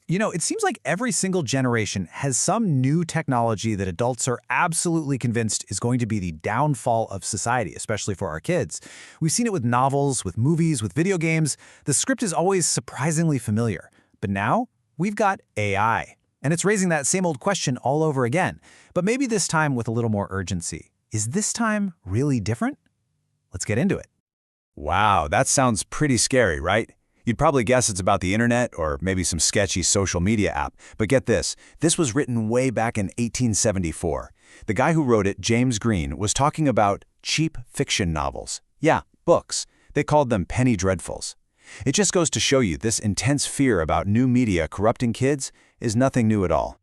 It seems like every single generation has some new technology that adults are absolutely convinced is going to be the downfall of society, especially for our kids. We've seen it with novels, with movies, with video games. The script is always surprisingly familiar. But now, we've got AI. And it's raising that same old question all over again, but maybe this time with a little more urgency. Is this time really different? Let's get into it. Wow, that sounds pretty scary, right? You'd probably guess it's about the internet or maybe some sketchy social media app. But get this was written way back in 1874. The guy who wrote it, James Green, was talking about cheap fiction novels. Yeah, books. They called them penny dreadfuls. It just goes to show you this intense fear about new media corrupting kids is nothing new at all.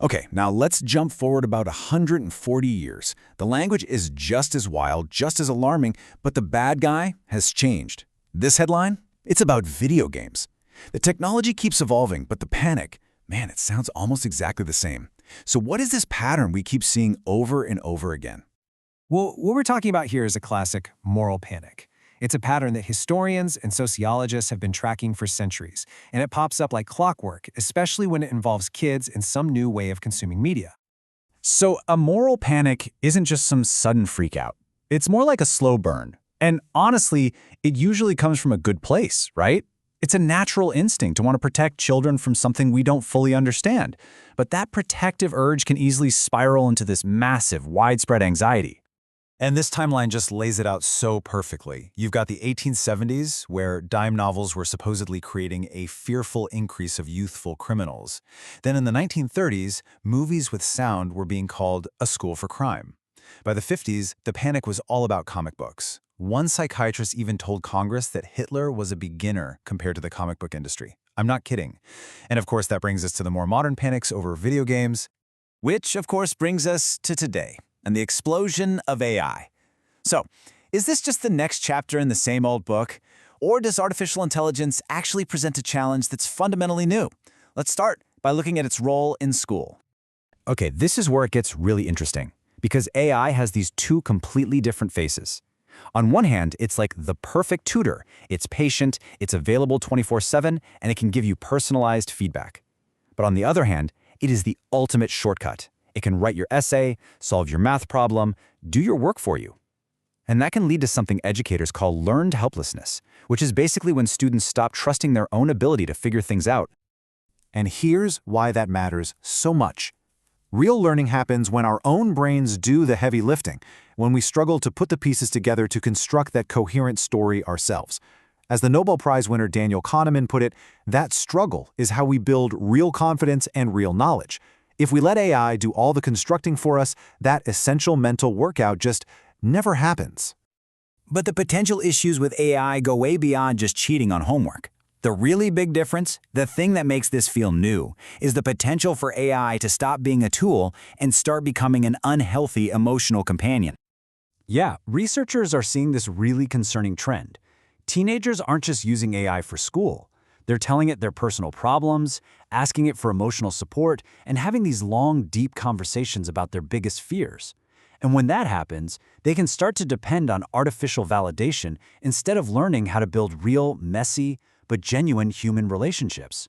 Okay, now let's jump forward about 140 years. The language is just as wild, just as alarming, but the bad guy has changed. This headline? It's about video games. The technology keeps evolving, but the panic, man, it sounds almost exactly the same. So what is this pattern we keep seeing over and over again? Well, what we're talking about here is a classic moral panic. It's a pattern that historians and sociologists have been tracking for centuries, and it pops up like clockwork, especially when it involves kids and some new way of consuming media. So a moral panic isn't just some sudden freakout. It's more like a slow burn. And honestly, it usually comes from a good place, right? It's a natural instinct to want to protect children from something we don't fully understand. But that protective urge can easily spiral into this massive, widespread anxiety. And this timeline just lays it out so perfectly. You've got the 1870s, where dime novels were supposedly creating a fearful increase of youthful criminals. Then in the 1930s, movies with sound were being called a school for crime. By the 50s, the panic was all about comic books. One psychiatrist even told Congress that Hitler was a beginner compared to the comic book industry. I'm not kidding. And of course, that brings us to the more modern panics over video games, which of course brings us to today and the explosion of AI. So, is this just the next chapter in the same old book? Or does artificial intelligence actually present a challenge that's fundamentally new? Let's start by looking at its role in school. Okay, this is where it gets really interesting, because AI has these two completely different faces. On one hand, it's like the perfect tutor. It's patient, it's available 24/7, and it can give you personalized feedback. But on the other hand, it is the ultimate shortcut. It can write your essay, solve your math problem, do your work for you. And that can lead to something educators call learned helplessness, which is basically when students stop trusting their own ability to figure things out. And here's why that matters so much. Real learning happens when our own brains do the heavy lifting, when we struggle to put the pieces together to construct that coherent story ourselves. As the Nobel Prize winner Daniel Kahneman put it, that struggle is how we build real confidence and real knowledge. If we let AI do all the constructing for us, that essential mental workout just never happens. But the potential issues with AI go way beyond just cheating on homework. The really big difference, the thing that makes this feel new, is the potential for AI to stop being a tool and start becoming an unhealthy emotional companion. Yeah, researchers are seeing this really concerning trend. Teenagers aren't just using AI for school. They're telling it their personal problems, asking it for emotional support, and having these long, deep conversations about their biggest fears. And when that happens, they can start to depend on artificial validation instead of learning how to build real, messy, but genuine human relationships.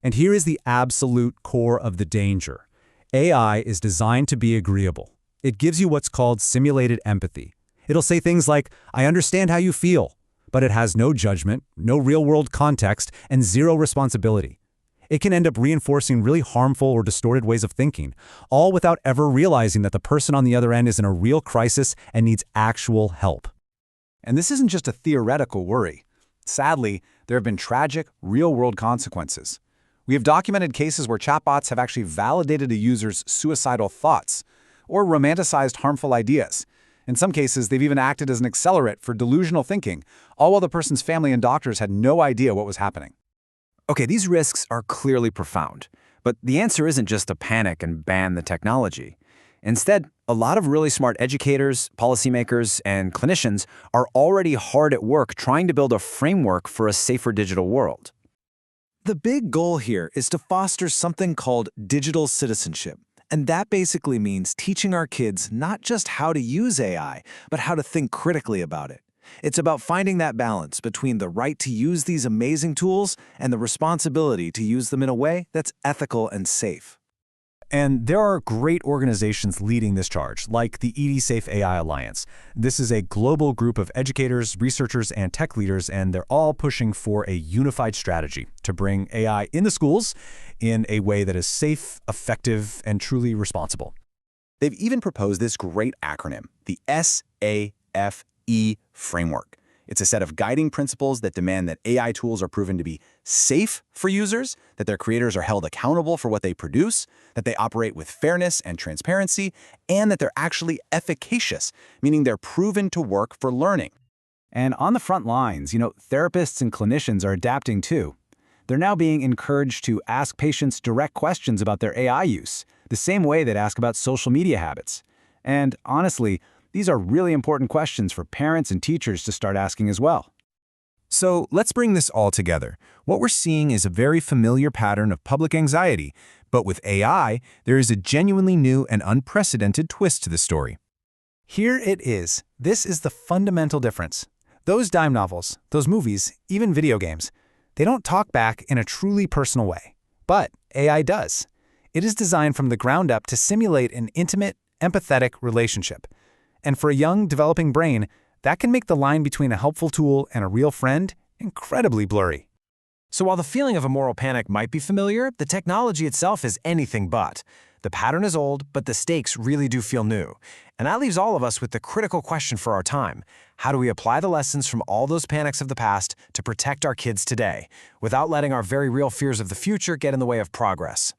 And here is the absolute core of the danger. AI is designed to be agreeable. It gives you what's called simulated empathy. It'll say things like, "I understand how you feel," but it has no judgment, no real-world context, and zero responsibility. It can end up reinforcing really harmful or distorted ways of thinking, all without ever realizing that the person on the other end is in a real crisis and needs actual help. And this isn't just a theoretical worry. Sadly, there have been tragic, real-world consequences. We have documented cases where chatbots have actually validated a user's suicidal thoughts or romanticized harmful ideas. In some cases, they've even acted as an accelerant for delusional thinking, all while the person's family and doctors had no idea what was happening. Okay, these risks are clearly profound, but the answer isn't just to panic and ban the technology. Instead, a lot of really smart educators, policymakers, and clinicians are already hard at work trying to build a framework for a safer digital world. The big goal here is to foster something called digital citizenship. And that basically means teaching our kids not just how to use AI, but how to think critically about it. It's about finding that balance between the right to use these amazing tools and the responsibility to use them in a way that's ethical and safe. And there are great organizations leading this charge, like the ED-Safe AI Alliance. This is a global group of educators, researchers, and tech leaders, and they're all pushing for a unified strategy to bring AI in the schools in a way that is safe, effective, and truly responsible. They've even proposed this great acronym, the SAFE framework. It's a set of guiding principles that demand that AI tools are proven to be safe for users, that their creators are held accountable for what they produce, that they operate with fairness and transparency, and that they're actually efficacious, meaning they're proven to work for learning. And on the front lines, therapists and clinicians are adapting too. They're now being encouraged to ask patients direct questions about their AI use, the same way they'd ask about social media habits. And honestly, these are really important questions for parents and teachers to start asking as well. So let's bring this all together. What we're seeing is a very familiar pattern of public anxiety, but with AI, there is a genuinely new and unprecedented twist to the story. Here it is. This is the fundamental difference. Those dime novels, those movies, even video games, they don't talk back in a truly personal way. But AI does. It is designed from the ground up to simulate an intimate, empathetic relationship. And for a young, developing brain, that can make the line between a helpful tool and a real friend incredibly blurry. So while the feeling of a moral panic might be familiar, the technology itself is anything but. The pattern is old, but the stakes really do feel new. And that leaves all of us with the critical question for our time. How do we apply the lessons from all those panics of the past to protect our kids today, without letting our very real fears of the future get in the way of progress?